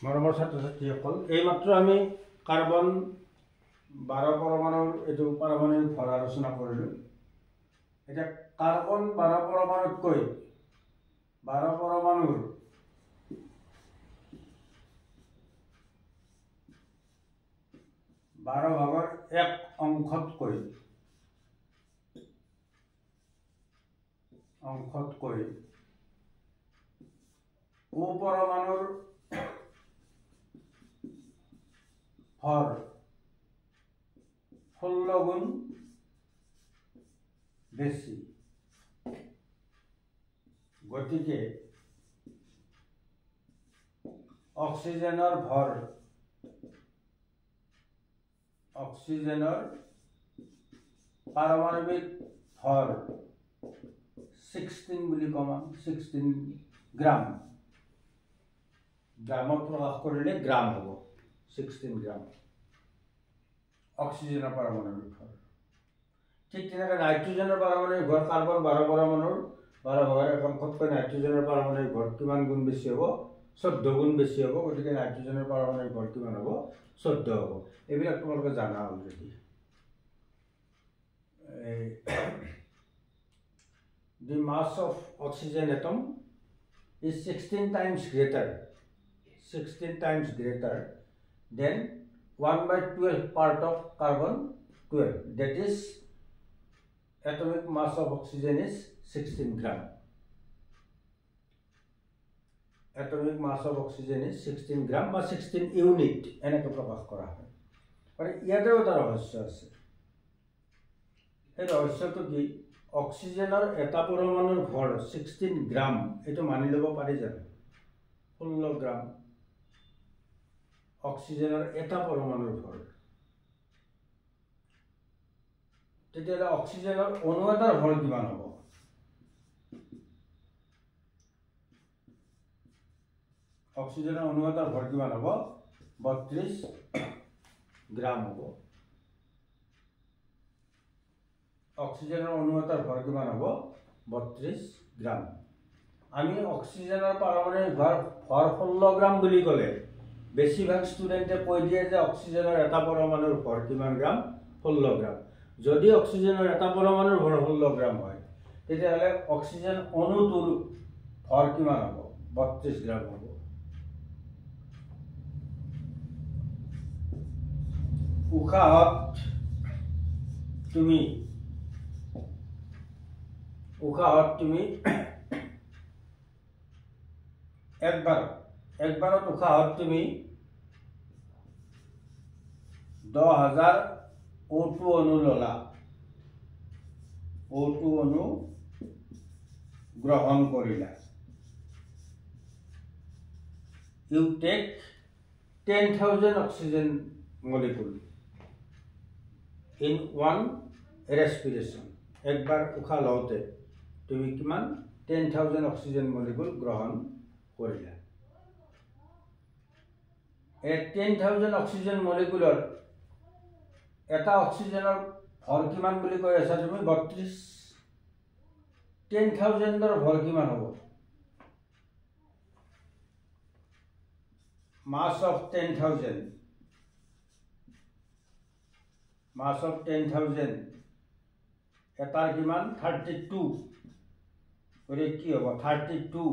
মৰমৰ ছাত্ৰ ছাত্ৰীসকল, এইমাত্ৰ আমি কাৰ্বন 12 পৰমাণুৰ এইটো পাৰমাণৱিক ভৰ আলোচনা কৰিলোঁ। এতিয়া কাৰ্বন 12 পৰমাণুতকৈ 12 পৰমাণুৰ ভাগৰ 1 অংশতকৈ O পৰমাণুৰ ভৰ 16 গুণ বেছি। গতিকে অক্সিজেনৰ পাৰমাণৱিক ভৰ 16 বুলি কম, 16 গ্ৰাম। গ্ৰামত প্ৰকাশ কৰিলে গ্ৰাম হ'ব, 16 গ্ৰাম অক্সিজেনৰ পাৰমাণৱিক ভৰ। ঠিক তেনেকৈ নাইট্ৰজেনৰ পাৰমাণৱিক ভৰ কাৰ্বন 12 পৰমাণুৰ 12 ভাগৰ 1 অংশতকৈ নাইট্ৰজেনৰ পাৰমাণৱিক ভৰ কিমান গুণ বেছি হ'ব? 14 গুণ বেছি হ'ব। গতিকে নাইট্ৰজেনৰ পাৰমাণৱিক ভৰ কিমান হ'ব? 14 হ'ব। এইবিলাক তোমালোকে জানা already. The mass of oxygen atom is 16 times greater than 1/12 part of carbon 12. That is, atomic mass of oxygen is 16 gram. Atomic mass of oxygen is 16 gram বা 16 ইউনিট এনেকৈ প্ৰকাশ কৰা হয়। আৰু ইয়াতেও এটা ৰহস্য আছে। এই ৰহস্যটো কি? অক্সিজেনৰ এটা পৰমাণুৰ ভৰ 16 গ্ৰাম, এইটো মানি ল'ব পাৰি জানো? 16 গ্ৰাম অক্সিজেনৰ এটা পৰমাণুৰ ভৰ। তেতিয়াহ'লে অক্সিজেনৰ অণু এটাৰ ভৰ কিমান হ'ব? অক্সিজেনৰ অণু এটাৰ ভৰ কিমান হ'ব? 32 গ্ৰাম হ'ব। অক্সিজেনৰ অণু এটাৰ ভৰ কিমান হ'ব? 32 গ্ৰাম। আমি অক্সিজেনৰ পাৰমাণৱিক ভৰ 16 গ্ৰাম বুলি ক'লে বেছিভাগ ষ্টুডেণ্টে কৈ দিয়ে যে অক্সিজেনৰ এটা পৰমাণুৰ ভৰ কিমান গ্ৰাম? 16 গ্ৰাম। যদি অক্সিজেনৰ এটা পৰমাণুৰ ভৰ 16 গ্ৰাম হয়, তেতিয়াহ'লে অক্সিজেন অণুটোৰ ভৰ কিমান হ'ব? 32 গ্ৰাম হ'ব। উশাহত তুমি একবাৰত উশাহত তুমি 10,000 O2 অণু ল'লা, O2 অণু গ্ৰহণ কৰিলা। You take 10,000 oxygen molecule in one respiration. একবাৰ উশাহ লওঁতে তুমি কিমান? 10,000 অক্সিজেন মলিকুল গ্ৰহণ কৰিলা। এই 10,000 অক্সিজেন মলিকুলৰ এটা অক্সিজেনৰ ভৰ কিমান বুলি কৈ আছা তুমি? 32। 10,000ৰ ভৰ কিমান হ'ব? মাছ অফ 10,000 এটাৰ কিমান? 32। গতিকে কি হ'ব? 32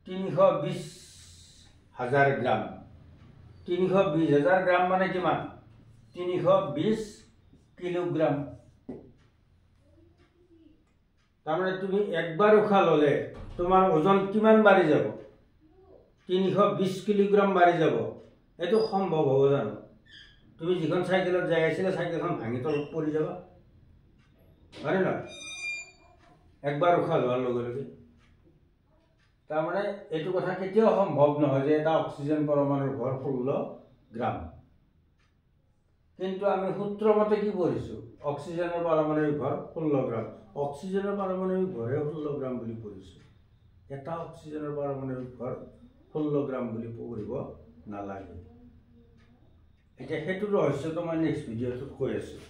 320,000 গ্ৰাম। 320,000 গ্ৰাম মানে কিমান? 320 কিলোগ্ৰাম। তাৰমানে তুমি একবাৰ উশাহ ল'লে তোমাৰ ওজন কিমান বাঢ়ি যাব? 320 কিলোগ্ৰাম বাঢ়ি যাব। এইটো সম্ভৱ হ'ব জানো? তুমি যিখন চাইকেলত যাই আছিলা, চাইকেলখন ভাঙি তলত পৰি যাবা, হয়নে নহয়? একবাৰ উশাহ লোৱাৰ লগে লগে। তাৰমানে এইটো কথা কেতিয়াও সম্ভৱ নহয় যে এটা অক্সিজেন পৰমাণুৰ ভৰ 16 গ্ৰাম। কিন্তু আমি সূত্ৰ মতে কি পঢ়িছোঁ? অক্সিজেনৰ পাৰমাণৱিক ভৰ 16 গ্ৰাম। অক্সিজেনৰ পাৰমাণৱিক ভৰে 16 গ্ৰাম বুলি পঢ়িছোঁ। এটা অক্সিজেনৰ পাৰমাণৱিক ভৰ 16 গ্ৰাম বুলি পঢ়িব নালাগে। এতিয়া সেইটো ৰহস্যটো মই নেক্সট ভিডিঅ'টোত কৈ আছোঁ।